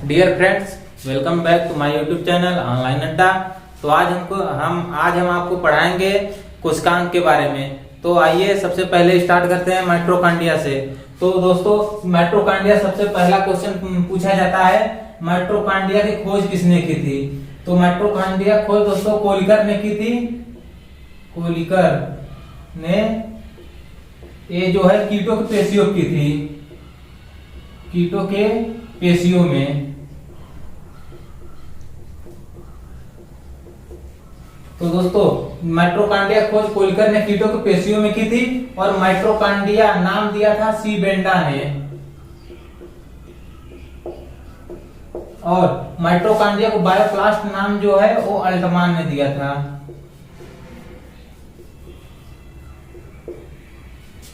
Dear friends, welcome back to my YouTube channel online Adda. तो आज हम आपको पढ़ाएंगे कोशिकांग के बारे में। तो आइए सबसे पहले स्टार्ट करते हैं माइटोकॉन्ड्रिया से। तो दोस्तों, माइटोकॉन्ड्रिया सबसे पहला क्वेश्चन पूछा जाता है, माइटोकॉन्ड्रिया की खोज किसने की थी? तो माइटोकॉन्ड्रिया खोज दोस्तों कोलिकर ने की थी। कोलिकर ने ये जो है कीटों के पेशियों की थी, कीटों के पेशियों में। तो दोस्तों, माइटोकॉन्ड्रिया खोज कोलिकर ने कीटों के पेशियों में की थी और माइटोकॉन्ड्रिया नाम दिया था सी बेंडा ने, और माइटोकॉन्ड्रिया को बायोप्लास्ट नाम जो है वो अल्टमान ने दिया था।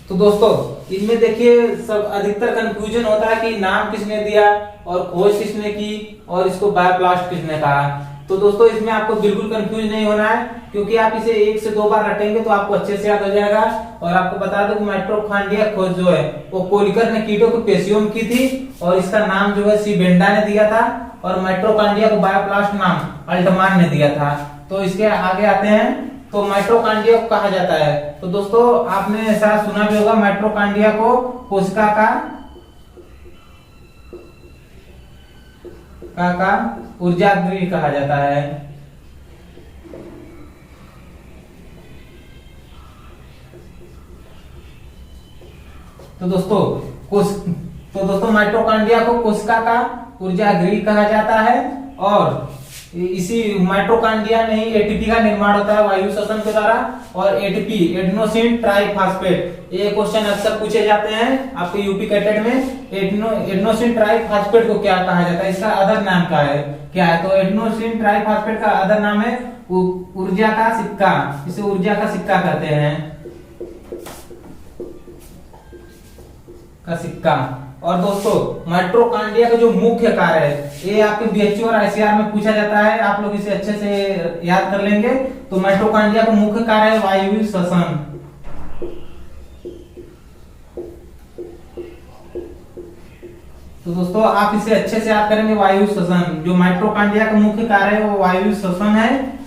तो दोस्तों, इनमें देखिए सब अधिकतर कंफ्यूजन होता है कि नाम किसने दिया और खोज किसने की और इसको बायोप्लास्ट किसने कहा। तो दोस्तों, इसमें आपको बिल्कुल कंफ्यूज नहीं होना है, क्योंकि आप इसे 1 से 2 बार रटेंगे तो आपको अच्छे से याद हो जाएगा। और आपको बता दो कि माइटोकॉन्ड्रिया खोज जो है वो कोलिकर ने कीटों के पेशियों में की थी और इसका नाम जो है सी बेंडा ने दिया था, और माइटोकॉन्ड्रिया को बायोप्लास्ट नाम अल्टमान ने दिया था। तो इसके आगे आते हैं। तो माइटोकॉन्ड्रिया को कहा जाता है, तो दोस्तों आपने शायद सुना भी होगा, माइटोकॉन्ड्रिया को कोशिका का ऊर्जा गृह कहा जाता है। तो दोस्तों माइटोकॉन्ड्रिया को कोशिका का ऊर्जा गृह कहा जाता है, और इसी माइटोकॉन्ड्रिया में ही एटीपी का निर्माण होता है वायु श्वसन के द्वारा। और एटीपी एडेनोसिन ट्राइफॉस्फेट, ये क्वेश्चन अक्सर पूछे जाते हैं आपके यूपी कैटेट में। एडेनोसिन ट्राइफॉस्फेट को क्या कहा जाता है, इसका अदर नाम क्या है? तो एडेनोसिन ट्राइफॉस्फेट का अदर नाम है ऊर्जा का सिक्का। इसे ऊर्जा का सिक्का कहते हैं, का सिक्का। और दोस्तों, माइटोकॉन्ड्रिया का जो मुख्य कार्य है, ये आपके बीएचओ और आईसीआर में पूछा जाता है, आप लोग इसे अच्छे से याद कर लेंगे। तो माइटोकॉन्ड्रिया का मुख्य कार्य है वायु श्वसन। तो दोस्तों आप इसे अच्छे से याद करेंगे, वायु श्वसन। जो माइटोकॉन्ड्रिया का मुख्य कार्य है वो वायु श्वसन है।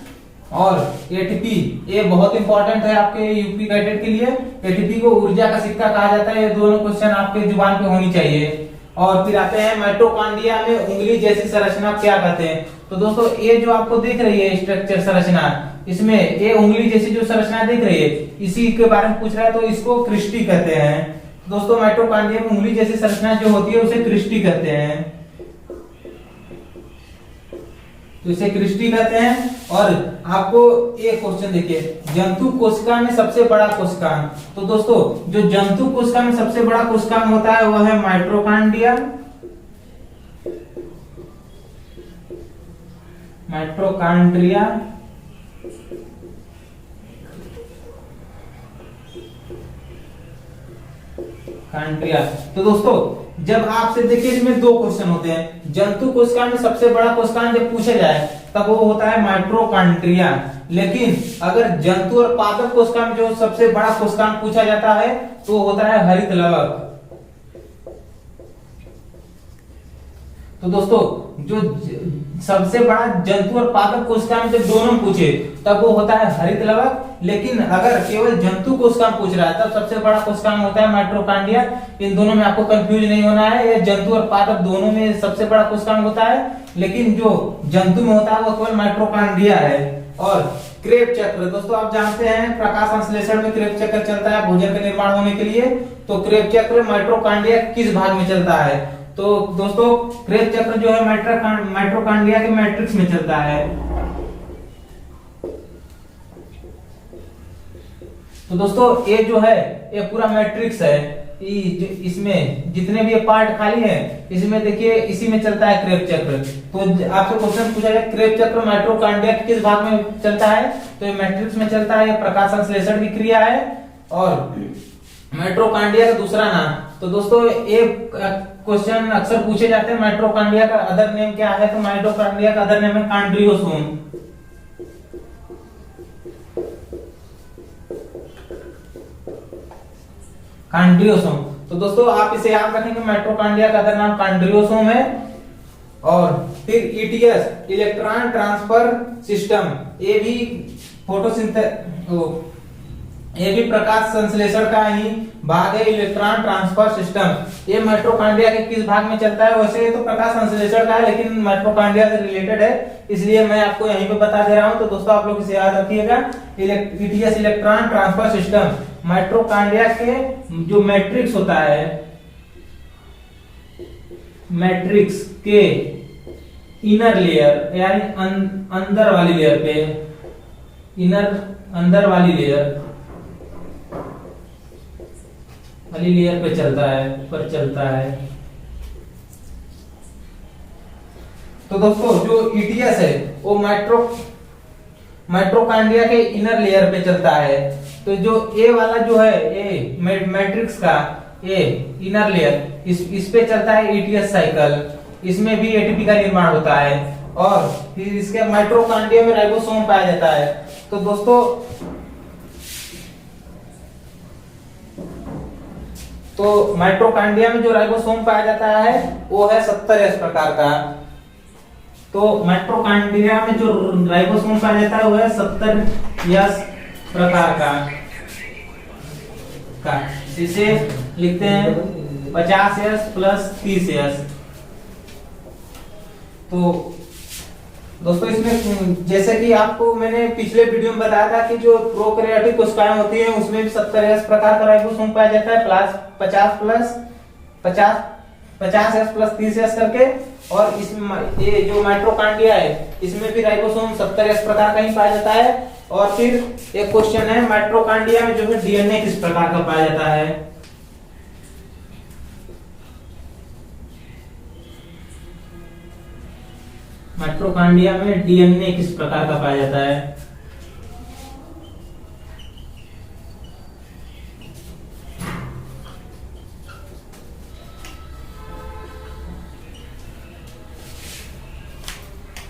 और एटीपी, ये बहुत इंपॉर्टेंट है आपके यूपी कैडेट के लिए। एटीपी को ऊर्जा का सिक्का कहा जाता है। ये दोनों क्वेश्चन आपके जुबान पे होनी चाहिए। और फिर आते हैं माइटोकॉन्ड्रिया में उंगली जैसी संरचना क्या कहते हैं? तो दोस्तों, ये जो आपको दिख रही है स्ट्रक्चर संरचना, इसमें ये उंगली जैसी जो संरचना दिख रही है, इसी के बारे में पूछ रहा है, तो इसको क्रिस्टी कहते हैं। दोस्तों, माइटोकॉन्ड्रिया में उंगली जैसी संरचना जो होती है उसे क्रिस्टी कहते हैं। तो इसे क्रिस्टी कहते हैं। और आपको एक क्वेश्चन देखिए, जंतु कोशिका में सबसे बड़ा कोशिकांग। तो दोस्तों, जो जंतु कोशिका में सबसे बड़ा कोशिकांग होता है वह है माइटोकॉन्ड्रिया। माइटोकॉन्ड्रिया तो दोस्तों, जब आपसे देखिए इसमें 2 क्वेश्चन होते हैं। जंतु कोशिका में सबसे बड़ा कोशिकांग जब पूछा जाए तब वो होता है माइटोकॉन्ड्रिया। लेकिन अगर जंतु और पादप कोशिका में जो सबसे बड़ा कोशिकांग पूछा जाता है तो होता है हरित लवक। तो दोस्तों, जो सबसे बड़ा जंतु और पादप कोशिका में जब दोनों पूछे तब वो होता है हरित लवक। लेकिन अगर केवल जंतु कोशिका पूछ रहा है तब सबसे बड़ा कोशिकांग होता है माइटोकॉन्ड्रिया। इन दोनों में आपको कंफ्यूज नहीं होना है, ये जंतु और पादप दोनों में सबसे बड़ा कोशिकांग होता है, लेकिन जो जंतु में होता है वो केवल माइटोकॉन्ड्रिया है। और क्रेब चक्र, दोस्तों आप जानते हैं प्रकाश संश्लेषण में क्रेब चक्र चलता है भोजन का निर्माण होने के लिए। तो क्रेब चक्र माइटोकॉन्ड्रिया किस भाग में चलता है? तो दोस्तों, क्रेब चक्र जो है माइटोकॉन्ड्रिया के मैट्रिक्स में चलता है। तो दोस्तों, ये जो है ये पूरा मैट्रिक्स है। इसमें जितने भी ये पार्ट खाली है, इसमें देखिए इसी में चलता है क्रेब चक्र। तो आपसे क्वेश्चन पूछा जाए क्रेब चक्र माइटोकॉन्ड्रिया किस भाग में चलता है, तो ये मैट्रिक्स में चलता है। ये प्रकाश संश्लेषण की क्रिया है और माइटोकॉन्ड्रिया का दूसरा नाम। तो दोस्तों, एक क्वेश्चन अक्सर पूछे जाते हैं, माइटोकॉन्ड्रिया का अदर नेम क्या है? तो माइटोकॉन्ड्रिया का अदर नेम है कॉन्ड्रियोसोम। कॉन्ड्रियोसोम। तो दोस्तों आप इसे याद रखेंगे, माइटोकॉन्ड्रिया का अदर नाम कॉन्ड्रियोसोम है। और फिर ईटीएस इलेक्ट्रॉन ट्रांसफर सिस्टम, ये भी ये भी प्रकाश संश्लेषण का ही भाग है, इलेक्ट्रॉन ट्रांसफर सिस्टम। ये माइटोकॉन्ड्रिया के किस भाग में चलता है? वैसे ये तो प्रकाश संश्लेषण का है, लेकिन माइटोकॉन्ड्रिया से रिलेटेड है, इसलिए मैं आपको यहीं पे बता दे रहा हूं। तो दोस्तों आप लोग इसे याद रखिएगा, ETS electron transfer system. Mitochondria के जो मैट्रिक्स होता है, मैट्रिक्स के इनर लेयर यानी अंदर वाली लेयर पे, अंदर वाली लेयर पे चलता है। तो दोस्तों जो ईटीएस है वो माइटोकॉन्ड्रिया के इनर लेयर पे चलता है। तो जो ए वाला जो है, ए मैट्रिक्स का ए इनर लेयर, इस पे चलता है ईटीएस साइकिल। इसमें भी एटीपी का निर्माण होता है और फिर इसके माइटोकॉन्ड्रिया में राइबोसोम पाया जाता है। तो दोस्तों माइटोकॉन्ड्रिया में जो राइबोसोम पाया जाता है वो है 70S प्रकार का। तो माइटोकॉन्ड्रिया में जो राइबोसोम पाया जाता है वो है 70S प्रकार का। इसे लिखते हैं 50S प्लस 30S। तो दोस्तों इसमें जैसे कि आपको मैंने पिछले वीडियो में बताया था कि जो प्रोकैरियोटिक कोशिकाएं होती हैं उसमें भी 70S प्रकार का राइबोसोम पाया जाता है, प्लस 50S प्लस 30S करके। और इसमें ये जो माइटोकॉन्ड्रिया है इसमें भी राइबोसोम 70S प्रकार का ही पाया जाता है। और फिर एक क्वेश्चन है, माइटोकॉन्ड्रिया में जो है डीएनए किस प्रकार का पाया जाता है? माइटोकॉन्ड्रिया में डीएनए किस प्रकार का पाया जाता है?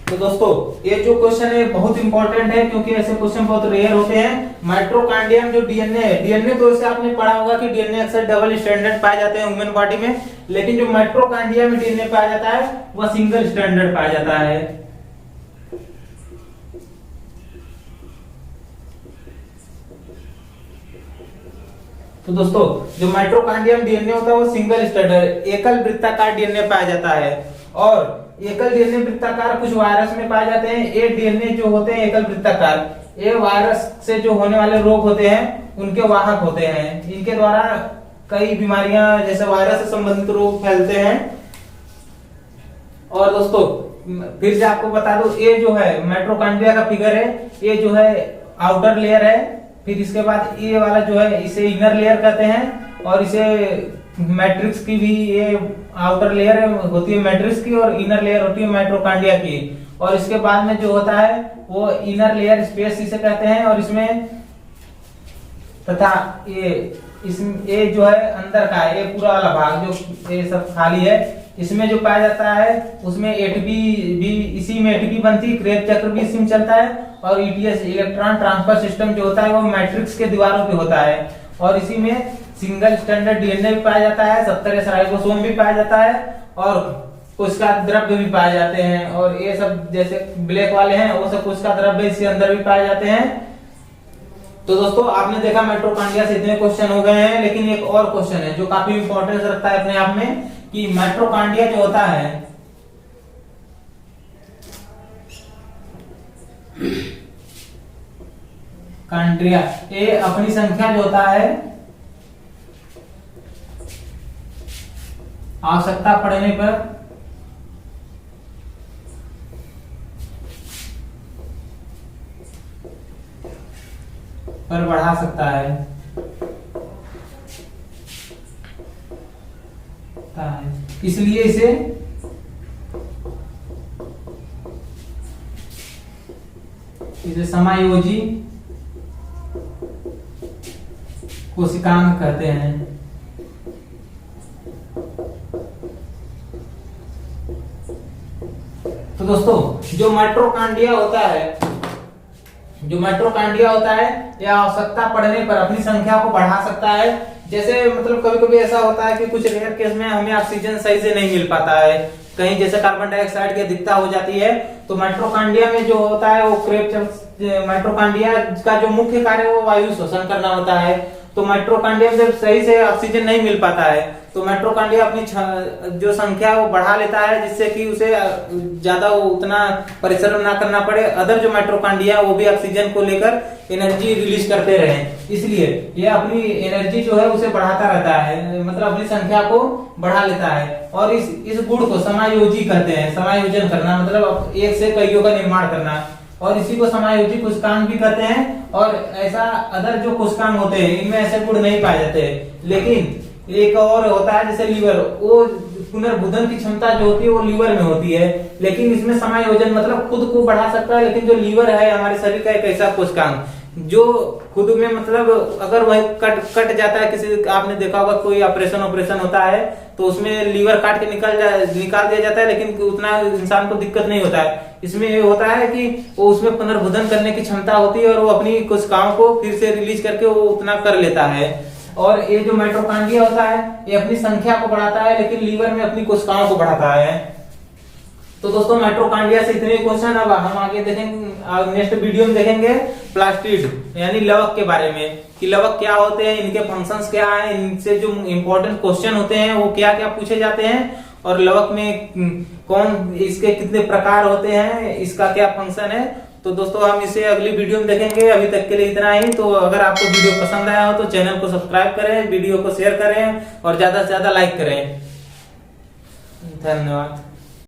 तो दोस्तों ये जो क्वेश्चन है बहुत इंपॉर्टेंट है, क्योंकि ऐसे क्वेश्चन बहुत रेयर होते हैं। माइटोकॉन्ड्रिया में जो डीएनए है, डीएनए तो इससे आपने पढ़ा होगा कि डीएनए अक्सर डबल स्ट्रैंडेड पाए जाते हैं ह्यूमन बॉडी में, लेकिन जो माइटोकॉन्ड्रिया में डीएनए पाया जाता है वह सिंगल स्ट्रैंडेड पाया जाता है। तो दोस्तों जो माइटोकॉन्ड्रिया में डीएनए होता है वो सिंगल स्ट्रैंडेड एकल वृत्ताकार डीएनए पाया जाता है। और एकल डीएनए वृत्ताकार कुछ वायरस में पाए जाते हैं। ये डीएनए जो होते हैं एकल वृत्ताकार, ये वायरस से जो होने वाले रोग होते हैं उनके वाहक होते हैं। इनके द्वारा कई बीमारियां जैसे वायरस से संबंधित रोग फैलते हैं। और दोस्तों फिर से आपको बता दूं, ये जो है माइटोकॉन्ड्रिया का फिगर है, ये जो है आउटर लेयर है। फिर इसके बाद ये वाला जो है इसे इनर लेयर कहते हैं। और इसे मैट्रिक्स की भी ये आउटर लेयर होती है मैट्रिक्स की, और इनर लेयर होती है माइटोकॉन्ड्रिया की। और इसके बाद में जो होता है वो इनर लेयर स्पेस इसे कहते हैं। और इसमें तथा ये जो है अंदर का ये पूरा वाला भाग जो ये सब खाली है, इसमें जो पाया जाता है उसमें एटीपी भी, इसी में एटीपी बनती है, क्रेब चक्र भी इसी में चलता है। और ईटीएस इलेक्ट्रॉन ट्रांसफर सिस्टम जो होता है वो मैट्रिक्स के दीवारों पे होता है। और इसी में सिंगल स्टैंडर्ड डीएनए भी पाया जाता है, 70S राइबोसोम भी पाया जाता है, और कोशिका द्रव्य भी पाए जाते हैं। और ये सब जैसे ब्लैक वाले हैं वो सब कोशिका द्रव्य इसके अंदर भी पाए जाते हैं। तो दोस्तों आपने देखा माइटोकॉन्ड्रिया से इतने क्वेश्चन हो गए हैं, लेकिन एक और क्वेश्चन है जो काफी इंपॉर्टेंस रखता है अपने आप में, कि माइटोकॉन्ड्रिया जो होता है कॉन्ड्रिया, ये अपनी संख्या जो होता है आवश्यकता पड़ने पर बढ़ा सकता है। इसलिए इसे समायोजी कोशिकांग कहते हैं। तो दोस्तों जो माइटोकॉन्ड्रिया होता है यह आवश्यकता पड़ने पर अपनी संख्या को बढ़ा सकता है। जैसे मतलब कभी कभी ऐसा होता है कि कुछ रेयर केस में हमें ऑक्सीजन सही से नहीं मिल पाता है, कहीं जैसे कार्बन डाइऑक्साइड की अधिकता हो जाती है, तो माइटोकॉन्ड्रिया में जो होता है वो माइटोकॉन्ड्रिया का जो मुख्य कार्य है वो वायु शोषण करना होता है। तो माइटोकॉन्ड्रिया में जब सही से ऑक्सीजन नहीं मिल पाता है तो माइटोकॉन्ड्रिया अपनी जो संख्या है वो बढ़ा लेता है, जिससे कि उसे ज्यादा उतना परिश्रम ना करना पड़े। अदर जो माइटोकॉन्ड्रिया वो भी ऑक्सीजन को लेकर एनर्जी रिलीज करते रहे, इसलिए ये अपनी एनर्जी जो है उसे बढ़ाता रहता है, मतलब अपनी संख्या को बढ़ा लेता है। और इस गुण को समायोजी कहते हैं। समायोजन करना मतलब एक से कईयों का निर्माण करना, और इसी को समायोजी कोशिकांग भी कहते हैं। और ऐसा अदर जो कोशिकांग होते हैं इनमें ऐसे गुण नहीं पाए जाते, लेकिन एक और होता है जैसे लीवर, वो पुनर्भुदन की क्षमता जो होती है वो लीवर में होती है, लेकिन इसमें समायोजन मतलब खुद को बढ़ा सकता है। लेकिन जो लीवर है हमारे शरीर का एक ऐसा कोशिकांग जो खुद में मतलब अगर वह कट जाता है, किसी आपने देखा होगा कोई ऑपरेशन होता है तो उसमें लीवर काट के निकाल दिया जाता है, लेकिन उतना इंसान को दिक्कत नहीं होता है। इसमें ये होता है कि वो उसमें पुनर्भुदन करने की क्षमता होती है और वो अपनी कोशिकाओं को फिर से रिलीज करके वो उतना कर लेता है। और ये जो माइटोकॉन्ड्रिया होता है ये अपनी संख्या को बढ़ाता है, लेकिन लीवर में अपनी कोशिकाओं को बढ़ाता है। तो दोस्तों माइटोकॉन्ड्रिया से इतने क्वेश्चन, अब हम आगे देखेंगे, नेक्स्ट वीडियो में देखेंगे प्लास्टिड यानी लवक के बारे में, कि लवक क्या होते हैं, इनके फंक्शंस क्या हैं, इनसे जो इम्पोर्टेंट क्वेश्चन होते हैं वो क्या क्या पूछे जाते हैं, और लवक में कौन इसके कितने प्रकार होते हैं, इसका क्या फंक्शन है। तो दोस्तों हम इसे अगली वीडियो में देखेंगे। अभी तक के लिए इतना ही। तो अगर आपको वीडियो पसंद आया हो तो चैनल को सब्सक्राइब करें, वीडियो को शेयर करें और ज्यादा से ज्यादा लाइक करें। धन्यवाद।